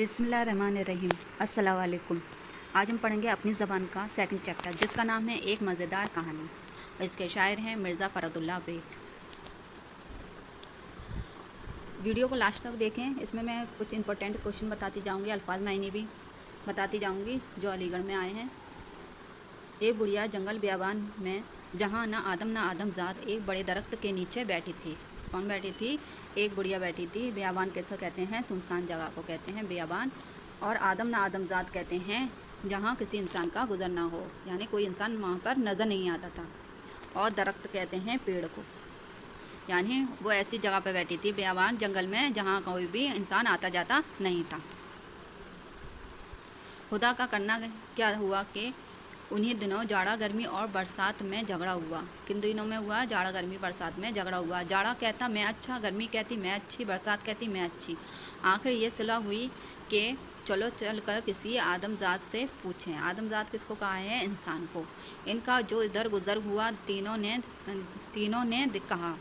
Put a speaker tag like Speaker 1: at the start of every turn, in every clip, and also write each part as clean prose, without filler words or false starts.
Speaker 1: बिस्मिल्लाहिर्रहमानिर्रहीम। अस्सलाम वालेकुम। आज हम पढ़ेंगे अपनी ज़बान का सेकंड चैप्टर, जिसका नाम है एक मज़ेदार कहानी। और इसके शायर हैं मिर्ज़ा फ़रदुल्लाह बेग। वीडियो को लास्ट तक देखें। इसमें मैं कुछ इंपॉर्टेंट क्वेश्चन बताती जाऊंगी, अल्फाज मायने भी बताती जाऊंगी जो अलीगढ़ में आए हैं। एक बुढ़िया जंगल बियाबान में, जहाँ ना आदम ज़ात, एक बड़े दरख्त के नीचे बैठी थी। कौन बैठी थी? एक बुढ़िया बैठी थी। बियाबान कैसे कहते हैं? सुनसान जगह को कहते हैं बियाबान। और आदम ज़ात कहते हैं जहाँ किसी इंसान का गुजर ना हो, यानी कोई इंसान वहाँ पर नज़र नहीं आता था। और दरख्त कहते हैं पेड़ को, यानी वो ऐसी जगह पर बैठी थी बियाबान जंगल में जहाँ कोई भी इंसान आता जाता नहीं था। खुदा का करना क्या हुआ कि उन्हीं दिनों जाड़ा गर्मी और बरसात में झगड़ा हुआ। किन दिनों में हुआ? जाड़ा गर्मी बरसात में झगड़ा हुआ। जाड़ा कहता मैं अच्छा, गर्मी कहती मैं अच्छी, बरसात कहती मैं अच्छी। आखिर ये सलाह हुई कि चलो चल कर किसी आदमजात से पूछें। आदमजात किसको कहा है? इंसान को। इनका जो इधर गुजर हुआ, तीनों ने कहा,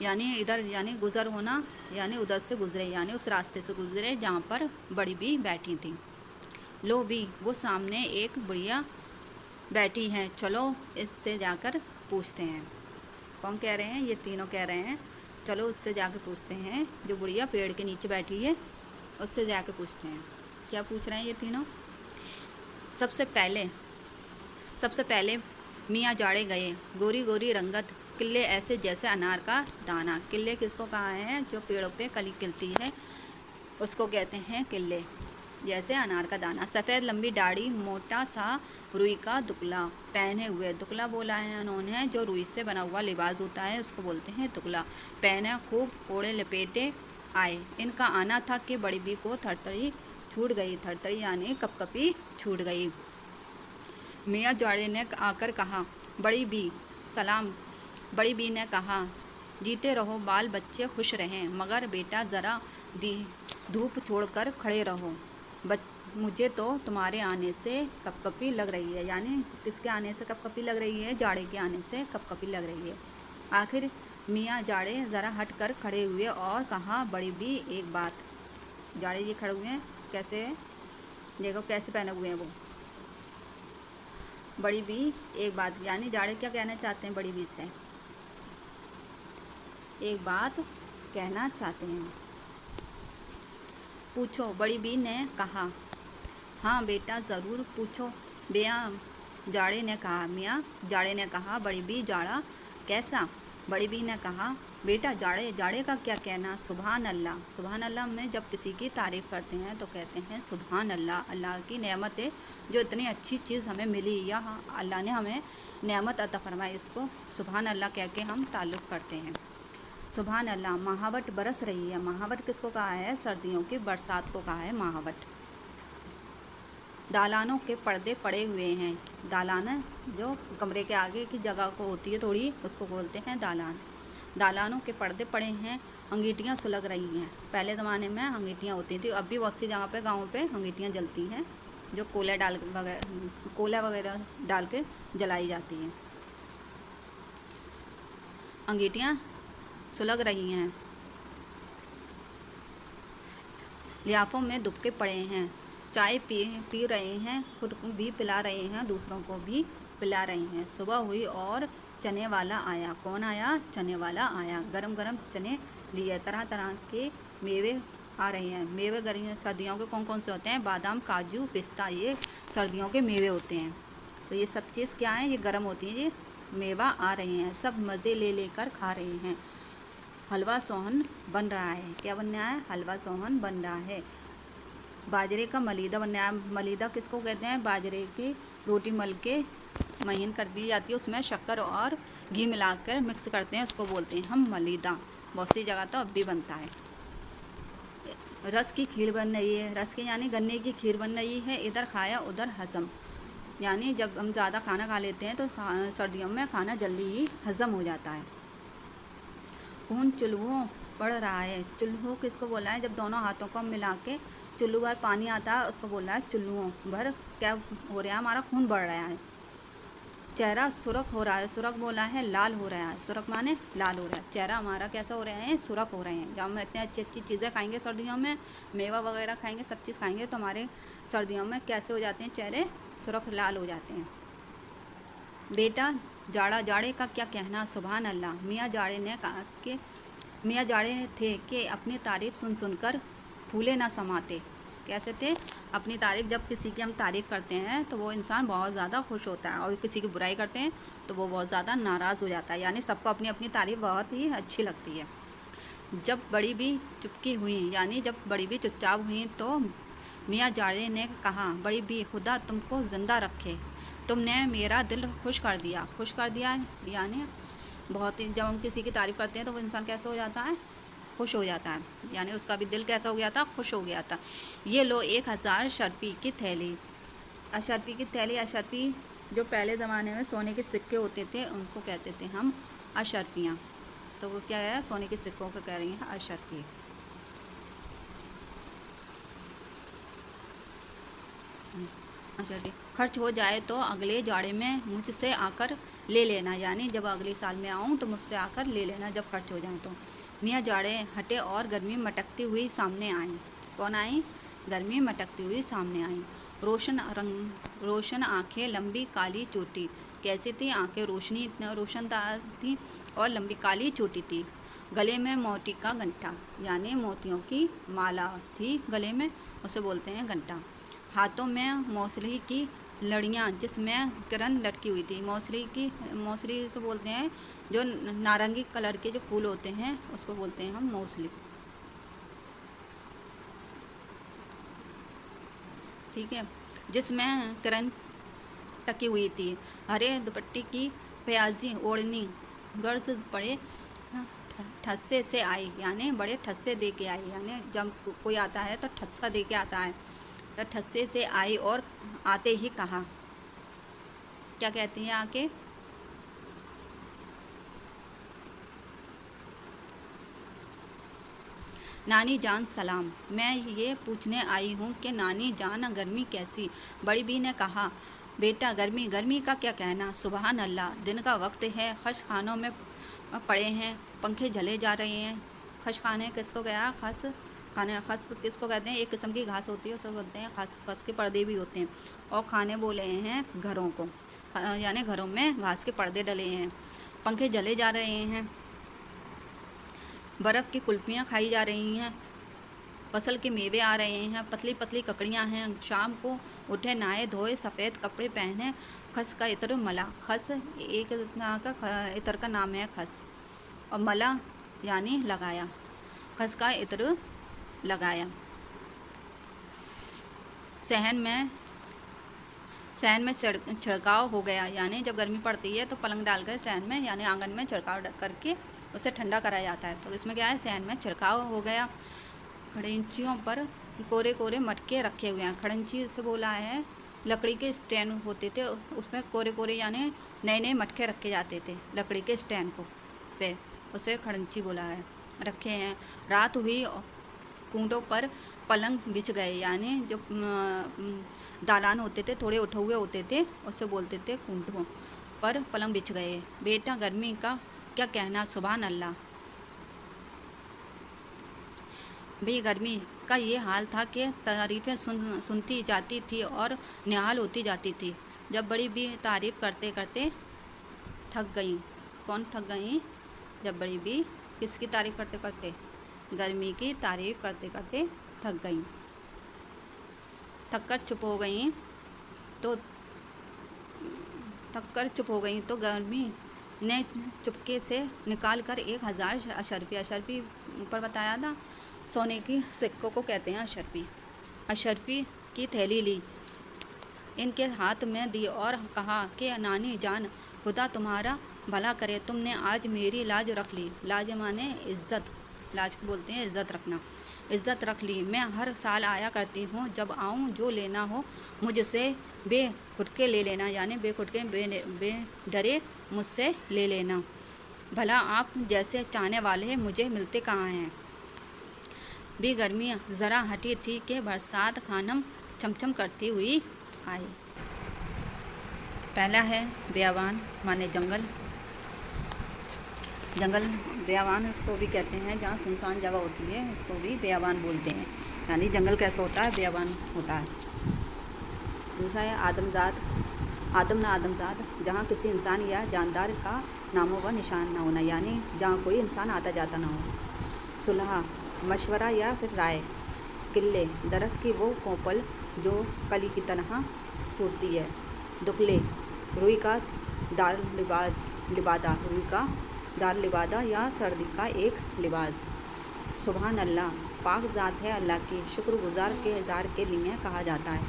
Speaker 1: यानी इधर यानी गुजर होना, यानी उधर से गुजरे, यानी उस रास्ते से गुजरे जहाँ पर बड़ी बी बैठी थी। लो भी, वो सामने एक बुढ़िया बैठी हैं, चलो इससे जाकर पूछते हैं। कौन कह रहे हैं? ये तीनों कह रहे हैं चलो उससे जाकर पूछते हैं। जो बुढ़िया पेड़ के नीचे बैठी है उससे जाकर पूछते हैं। क्या पूछ रहे हैं ये तीनों? सबसे पहले मियाँ जाड़े गए, गोरी गोरी रंगत, किले ऐसे जैसे अनार का दाना। किले किसको कहा है? जो पेड़ों पे कली खिलती है उसको कहते हैं किले, जैसे अनार का दाना। सफ़ेद लंबी दाढ़ी, मोटा सा रुई का दुकला पहने हुए। दुकला बोला है उन्होंने, जो रुई से बना हुआ लिबास होता है उसको बोलते हैं दुकला। पहने खूब ओढ़े लपेटे आए। इनका आना था कि बड़ी बी को थरथरी छूट गई। थरथरी यानी कपकपी छूट गई। मियाँ जाड़े ने आकर कहा, बड़ी बी सलाम। बड़ी बी ने कहा, जीते रहो, बाल बच्चे खुश रहें, मगर बेटा ज़रा धूप छोड़कर खड़े रहो। मुझे तो तुम्हारे आने से कपकपी लग रही है। यानी किसके आने से कपकपी लग रही है? जाड़े के आने से कपकपी लग रही है। आखिर मियाँ जाड़े ज़रा हट कर खड़े हुए और कहा, बड़ी बी एक बात। जाड़े जी खड़े हुए हैं, कैसे देखो कैसे पहने हुए हैं वो। बड़ी बी एक बात, यानी जाड़े क्या कहना चाहते हैं? बड़ी बी से एक बात कहना चाहते हैं। पूछो, बड़ी बी ने कहा। हाँ बेटा ज़रूर पूछो, मियाँ जाड़े ने कहा। मियाँ जाड़े ने कहा, बड़ी बी जाड़ा कैसा? बड़ी बी ने कहा, बेटा जाड़े का क्या कहना? सुभान अल्लाह। सुभान अल्लाह में जब किसी की तारीफ़ करते हैं तो कहते हैं सुभान अल्लाह। अल्लाह की नेमत है, जो इतनी अच्छी चीज़ हमें मिली या अल्लाह ने हमें नेमत अता फरमाई, उसको सुभान अल्लाह कह के हम ताल्लुक़ करते हैं। सुभान अल्लाह। महावट बरस रही है। महावट किसको कहा है? सर्दियों की बरसात को कहा है महावट। दालानों के पर्दे पड़े हुए हैं। दालान जो कमरे के आगे की जगह को होती है थोड़ी, उसको बोलते हैं दालान। दालानों के पर्दे पड़े हैं। अंगीठियाँ सुलग रही हैं। पहले ज़माने में अंगीठियाँ होती थी, अब भी बहुत सी जगह पे गाँव पे अंगीठियाँ जलती हैं, जो कोला वगैरह डाल के जलाई जाती हैं। अंगीठियाँ सुलग रही हैं। लियाफ़ों में दुबके पड़े हैं। चाय पी रहे हैं, खुद को भी पिला रहे हैं, दूसरों को भी पिला रहे हैं। सुबह हुई और चने वाला आया। कौन आया? चने वाला आया। गरम गरम चने लिए। तरह तरह के मेवे आ रहे हैं। मेवे गर्मियों सर्दियों के कौन कौन से होते हैं? बादाम, काजू, पिस्ता, ये सर्दियों के मेवे होते हैं। तो ये सब चीज़ क्या है? ये गर्म होती है। ये मेवा आ रहे हैं। सब मज़े ले लेकर खा रहे हैं। हलवा सोहन बन रहा है। क्या बन रहा है? हलवा सोहन बन रहा है। बाजरे का मलीदा बन रहा है। मलीदा किसको कहते हैं? बाजरे की रोटी मल के महीन कर दी जाती है, उसमें शक्कर और घी मिलाकर मिक्स करते हैं, उसको बोलते हैं हम मलीदा। बहुत सी जगह तो अब भी बनता है। रस की खीर बन रही है। रस की यानी गन्ने की खीर बन रही है। इधर खाया उधर हजम, यानी जब हम ज़्यादा खाना खा लेते हैं तो सर्दियों में खाना जल्दी ही हजम हो जाता है। खून चुल्हों बढ़ रहा है। चुल्हों किसको बोला है? जब दोनों हाथों को मिला के चुल्लू भर पानी आता है उसको बोल रहा है चुल्लुओं भर क्या हो रहा है? हमारा खून बढ़ रहा है। चेहरा सुर्ख हो रहा है, सुर्ख बोला है लाल हो रहा है, सुर्ख माने लाल हो रहा है, चेहरा हमारा कैसा हो रहे हैं, सुर्ख हो रहे हैं। जब हम इतनी अच्छी अच्छी चीज़ें खाएंगे सर्दियों में, मेवा वगैरह खाएंगे, सब चीज़ खाएंगे, तो हमारे सर्दियों में कैसे हो जाते हैं, चेहरे सुर्ख लाल हो जाते हैं। बेटा जाड़े का क्या कहना, सुभान अल्लाह। मियाँ जाड़े थे कि अपनी तारीफ़ सुन सुनकर फूले ना समाते। कैसे थे, अपनी तारीफ़, जब किसी की हम तारीफ़ करते हैं तो वो इंसान बहुत ज़्यादा खुश होता है, और किसी की बुराई करते हैं तो वो बहुत ज़्यादा नाराज़ हो जाता है। यानी सबको अपनी अपनी तारीफ़ बहुत ही अच्छी लगती है। जब बड़ी भी चुपकी हुई, यानी जब बड़ी भी चुपचाप हुई, तो मियाँ जाड़े ने कहा, बड़ी भी खुदा तुमको ज़िंदा रखे, तुमने मेरा दिल खुश कर दिया। खुश कर दिया यानी बहुत ही, जब हम किसी की तारीफ़ करते हैं तो वो इंसान कैसे हो जाता है, खुश हो जाता है। यानी उसका भी दिल कैसा हो गया था, खुश हो गया था। ये लो 1000 शर्फी की थैली। अशर्फी की थैली, अशर्फी जो पहले ज़माने में सोने के सिक्के होते थे उनको कहते थे हम अशर्फियाँ। तो वो क्या है, सोने के सिक्कों को कह रही हैं अशर्फी। अशर्फी, खर्च हो जाए तो अगले जाड़े में मुझसे आकर ले लेना, यानी जब अगले साल में आऊँ तो मुझसे आकर ले लेना जब खर्च हो जाए तो। मियाँ जाड़े हटे और गर्मी मटकती हुई सामने आई। कौन आई, गर्मी मटकती हुई सामने आई। रोशन आंखें, लंबी काली चोटी। कैसी थी आंखें, रोशनदार थी और लंबी काली चोटी थी। गले में मोती का गंठा, यानी मोतियों की माला थी गले में, उसे बोलते हैं गंठा। हाथों में मौसली की लड़ियाँ जिसमें किरण लटकी हुई थी। मौसली से बोलते हैं जो नारंगी कलर के जो फूल होते हैं उसको बोलते हैं हम मौसली। ठीक है, जिसमें किरण टकी हुई थी। हरे दुपट्टे की प्याजी ओढ़नी गर्ज पड़े ठस्से से आई, यानी बड़े ठस्से दे के आई। यानी जब कोई आता है तो ठस्सा दे के आता है, तो ठस्से से आई और आते ही कहा, क्या कहती हैं आके, नानी जान सलाम, मैं ये पूछने आई हूँ कि नानी जान गर्मी कैसी। बड़ी बी ने कहा, बेटा गर्मी का क्या कहना, सुबहान अल्लाह, दिन का वक्त है, खश खानों में पड़े हैं, पंखे झले जा रहे हैं। खश खाने किसको गया, खस किसको कहते हैं, एक किस्म की घास होती है उसे बोलते हैं खस। खस के पर्दे भी होते हैं, और खाने बोले हैं घरों को, यानी घरों में घास के पर्दे डले हैं। पंखे जले जा रहे हैं, बर्फ़ की कुल्फियाँ खाई जा रही हैं, फसल के मेवे आ रहे हैं, पतली पतली ककड़ियाँ हैं। शाम को उठे, नहाए धोए, सफ़ेद कपड़े पहने, खस का इत्र मला। खस एक इत्र का नाम है खस, और मला यानी लगाया, खस का इत्र लगाया। सहन में छिड़काव हो गया, यानी जब गर्मी पड़ती है तो पलंग डाल कर सहन में यानी आंगन में छिड़काव करके उसे ठंडा कराया जाता है। तो इसमें क्या है, सहन में छिड़काव हो गया। खड़ंचियों पर कोरे कोरे मटके रखे हुए हैं। खड़ंची से बोला है लकड़ी के स्टैंड होते थे, उसमें कोरे कोरे यानी नए नए मटके रखे जाते थे लकड़ी के स्टैंड को पे, उसे खड़ंची बोला है, रखे हैं। रात हुई, कूंडों पर पलंग बिछ गए, यानी जो दालान होते थे थोड़े उठे हुए होते थे उसे बोलते थे कूंडों पर पलंग बिछ गए। बेटा गर्मी का क्या कहना, सुभान अल्लाह। भी गर्मी का ये हाल था कि तारीफ़ें सुनती जाती थी और निहाल होती जाती थी। जब बड़ी भी तारीफ़ करते करते थक गई। कौन थक गई, जब बड़ी भी किसकी तारीफ़ करते करते, गर्मी की तारीफ़ करते करते थक गई। थक कर चुप हो गई तो गर्मी ने चुपके से निकाल कर 1000 अशर्फी ऊपर बताया था, सोने की सिक्कों को कहते हैं अशर्फी की थैली ली, इनके हाथ में दी और कहा कि नानी जान खुदा तुम्हारा भला करे, तुमने आज मेरी लाज रख ली। लाज माने इज़्ज़त, लाज को बोलते हैं इज़्ज़त रखना। इज़्ज़त रख ली। मैं हर साल आया करती हूँ, जब आऊँ जो लेना हो मुझसे बेखुटके ले लेना, यानी बेखुटके बेडरे मुझसे ले लेना। भला आप जैसे चाहने वाले मुझे मिलते कहाँ हैं। भी गर्मी ज़रा हटी थी कि बरसात खानम चमचम करती हुई आई। पहला है बेयावान माने जंगल। जंगल बेयावान इसको भी कहते हैं, जहाँ सुनसान जगह होती है इसको भी बेयावान बोलते हैं। यानी जंगल कैसा होता है, बेयावान होता है। दूसरा है आदमजाद। आदम ना आदमजाद, जहाँ किसी इंसान या जानदार का नामो व निशान ना होना, यानी जहाँ कोई इंसान आता जाता ना हो। सुलह मशवरा या फिर राय। किल्ले दरख्त की वो कोपल जो कली की तरह टूटती है। दुकले रुई का दार लिबादा, रुई का दार लिबादा या सर्दी का एक लिबास। सुबहान अल्लाह, पाक ज़ात है अल्लाह की, शुक्रगुजार के इज़हार के लिए कहा जाता है।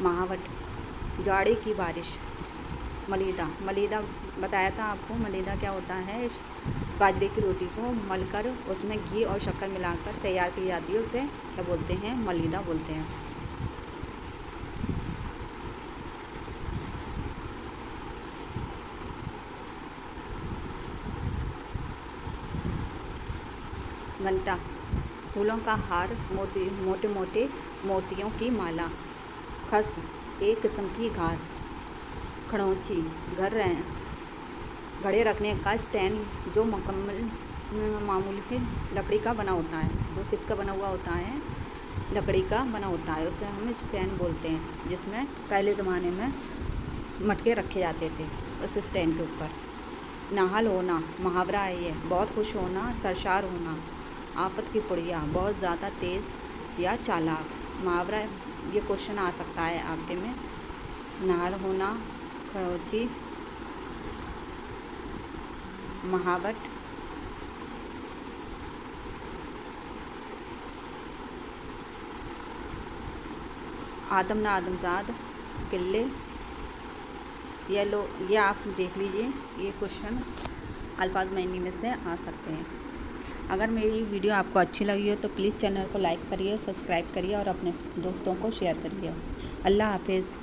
Speaker 1: महावट जाड़े की बारिश। मलीदा, मलीदा बताया था आपको, मलीदा क्या होता है, बाजरे की रोटी को मलकर उसमें घी और शक्कर मिलाकर तैयार की जाती है, उसे क्या बोलते हैं, मलीदा बोलते हैं। घंटा फूलों का हार, मोटे मोटे मोतियों की माला। खस एक किस्म की घास। खड़ोंची घड़े रखने का स्टैंड जो मामूली लकड़ी का बना होता है, जो किसका बना हुआ होता है, लकड़ी का बना होता है, उसे हम स्टैंड बोलते हैं, जिसमें पहले ज़माने में मटके रखे जाते थे उस स्टैंड के ऊपर। नाहल होना मुहावरा है ये, बहुत खुश होना, सरशार होना। आफत की पुड़िया, बहुत ज़्यादा तेज़ या चालाक। मुहावरा ये क्वेश्चन आ सकता है आपके में। नाहल होना, खड़ोची, महावट। आदम ना आदमजाद, किले। ये आप देख लीजिए, ये क्वेश्चन अल्फाज मैनी में से आ सकते हैं। अगर मेरी वीडियो आपको अच्छी लगी हो तो प्लीज़ चैनल को लाइक करिए, सब्सक्राइब करिए और अपने दोस्तों को शेयर करिए। अल्लाह हाफिज़।